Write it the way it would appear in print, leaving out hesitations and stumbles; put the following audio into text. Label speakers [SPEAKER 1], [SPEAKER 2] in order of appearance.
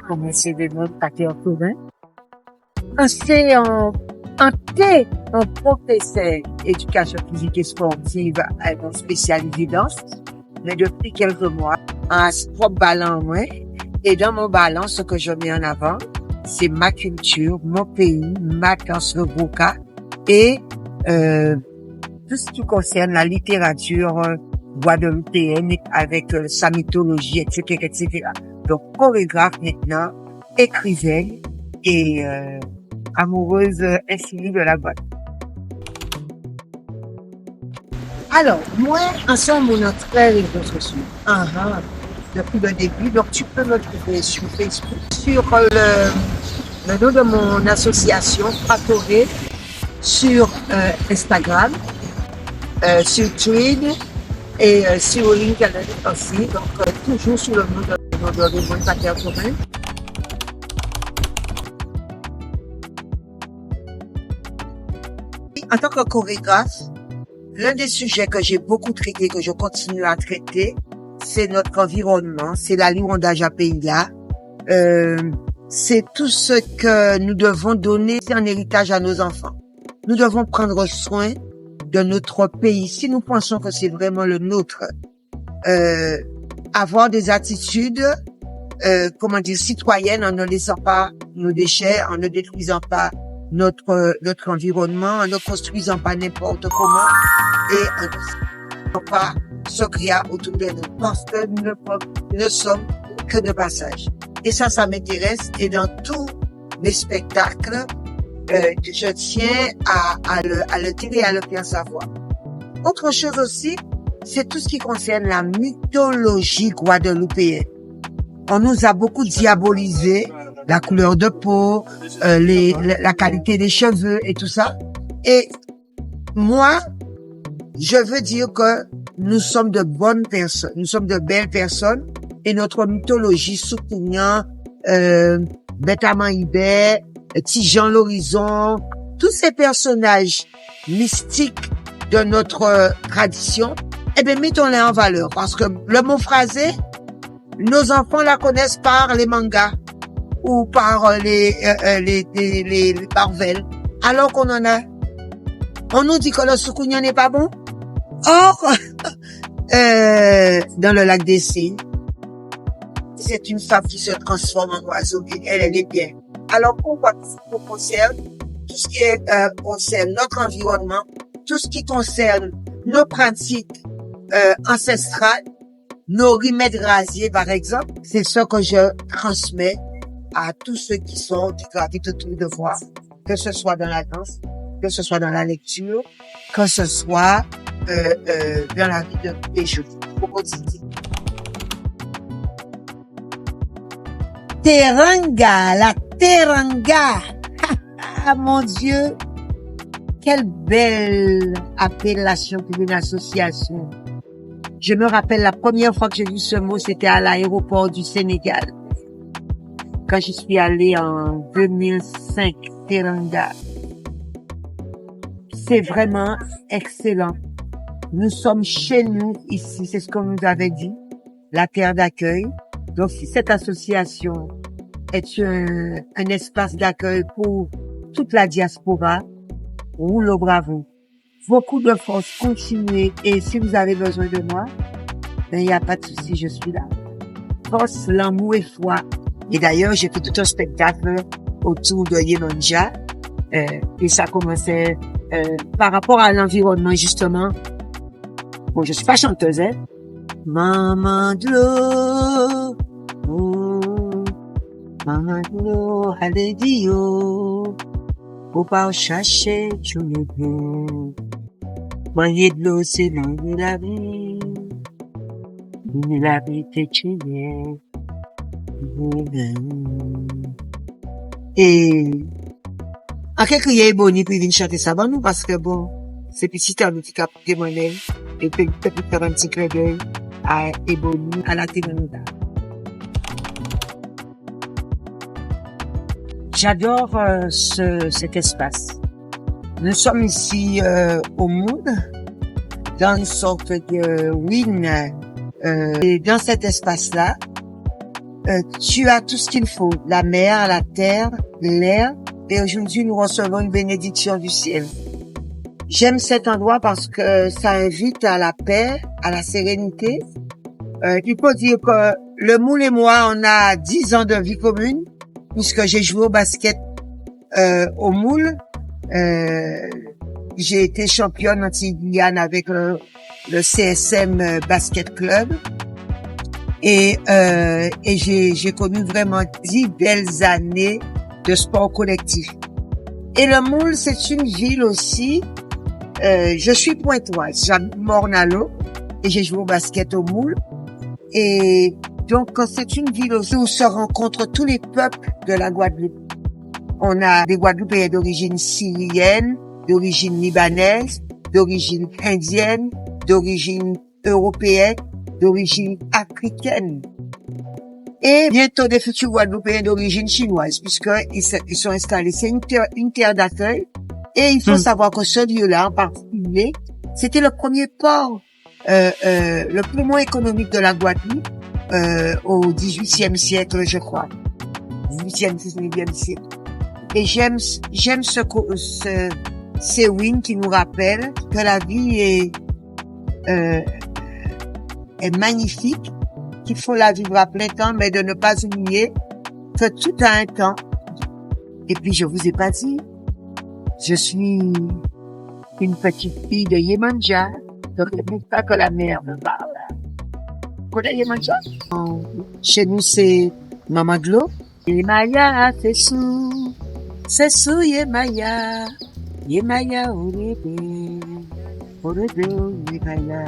[SPEAKER 1] commencé de notre quartier commun. C'est un professeur éducation physique et sportive à mon spécialisé danse. Mais depuis quelques mois, en propre ballon, ouais. Et dans mon ballon, ce que je mets en avant, c'est ma culture, mon pays, ma danse roca et tout ce qui concerne la littérature guadeloupéenne avec sa mythologie, etc., etc. Donc, chorégraphe maintenant, écrivaine et amoureuse infinie de la boîte. Alors, moi, ensemble, on a très réseaux sociaux. Depuis le début. Donc, tu peux me trouver sur Facebook, sur le nom de mon association, Fatoré, sur Instagram, sur Twitter et sur LinkedIn aussi. Donc, toujours sur le nom de mon partenaire commun. En tant que chorégraphe, l'un des sujets que j'ai beaucoup traité, que je continue à traiter, c'est notre environnement, c'est l'alimentage à pays-là. C'est tout ce que nous devons donner en héritage à nos enfants. Nous devons prendre soin de notre pays. Si nous pensons que c'est vraiment le nôtre, avoir des attitudes, citoyennes en ne laissant pas nos déchets, en ne détruisant pas notre environnement, en ne construisant pas n'importe comment et en ne pas ce qu'il y a autour de nous, parce que nous ne sommes que de passage. Et ça m'intéresse, et dans tous les spectacles, je tiens à le tirer, à le faire savoir. Autre chose aussi, c'est tout ce qui concerne la mythologie guadeloupéenne. On nous a beaucoup diabolisé la couleur de peau, la qualité des cheveux et tout ça. Et moi, je veux dire que nous sommes de bonnes personnes, nous sommes de belles personnes, et notre mythologie, Soukounian, Betama Ibé, Tijan l'Horizon, tous ces personnages mystiques de notre tradition, eh bien, mettons-les en valeur, parce que le mot phrasé, nos enfants la connaissent par les mangas ou par les Marvel, alors qu'on en a. On nous dit que le Soukounian n'est pas bon. Or, dans le lac des Cygnes, c'est une femme qui se transforme en oiseau et elle est bien. Alors, pourquoi tout ce qui concerne, tout ce qui concerne notre environnement, tout ce qui concerne nos pratiques ancestrales, nos remèdes rasiers, par exemple, c'est ce que je transmets à tous ceux qui sont du gravitent autour de moi, que ce soit dans la danse, que ce soit dans la lecture, que ce soit dans la vie de tous les jours, au quotidien. Teranga, la Teranga. Ah, mon Dieu. Quelle belle appellation pour une association. Je me rappelle la première fois que j'ai vu ce mot, c'était à l'aéroport du Sénégal. Quand je suis allée en 2005, Teranga. C'est vraiment excellent. Nous sommes chez nous ici, c'est ce qu'on nous avait dit, la terre d'accueil. Donc, si cette association est un espace d'accueil pour toute la diaspora, roule bravo. Beaucoup de force, continuez. Et si vous avez besoin de moi, ben, il n'y a pas de souci, je suis là. Force, l'amour et foi. Et d'ailleurs, j'ai fait tout un spectacle autour de Yemanja. Et ça commençait par rapport à l'environnement, justement. Bon, je suis pas chanteuse, hein. Maman de l'eau, oh, maman de l'eau, allez dio, faut pas chercher tout le monde. Manger de l'eau, c'est dans la vie. La vie t'est tuée. Et, en quelque sorte, bon, il peut venir chanter ça, bon, nous, parce que bon, c'est petit à petit cap de monnaie, et peut-être faire un petit clin d'œil à Ebony, à la Télénoda. J'adore cet espace. Nous sommes ici au Mood, dans une sorte de ruine. Et dans cet espace-là, tu as tout ce qu'il faut, la mer, la terre, l'air, et aujourd'hui nous recevons une bénédiction du ciel. J'aime cet endroit parce que ça invite à la paix, à la sérénité. Il faut dire que le Moule et moi, on a 10 ans de vie commune, puisque j'ai joué au basket au Moule. J'ai été championne anti-Guyane avec le CSM Basket Club. Et j'ai connu vraiment 10 belles années de sport collectif. Et le Moule, c'est une ville aussi. Je suis pointoise, j'habite Morne-à-l'Eau et j'ai joué au basket au Moule. Et donc, c'est une ville aussi où se rencontrent tous les peuples de la Guadeloupe. On a des Guadeloupéens d'origine syrienne, d'origine libanaise, d'origine indienne, d'origine européenne, d'origine africaine. Et bientôt des futurs Guadeloupéens d'origine chinoise, puisqu'ils sont installés. C'est une terre d'accueil. Et il faut savoir que ce lieu-là, en particulier, c'était le premier port, le poumon économique de la Guadeloupe, au XVIIIe siècle, je crois. XVIIIe, XIXe siècle. Et j'aime ces ruines qui nous rappellent que la vie est magnifique, qu'il faut la vivre à plein temps, mais de ne pas oublier que tout a un temps. Et puis, je vous ai pas dit, je suis une petite fille de Yemanja, donc il ne faut pas que la mère me parle. Vous connaissez Yemanja? Chez nous, c'est Maman Glo. Yemaya, c'est sous Yemaya, Yemaya, Yemaya.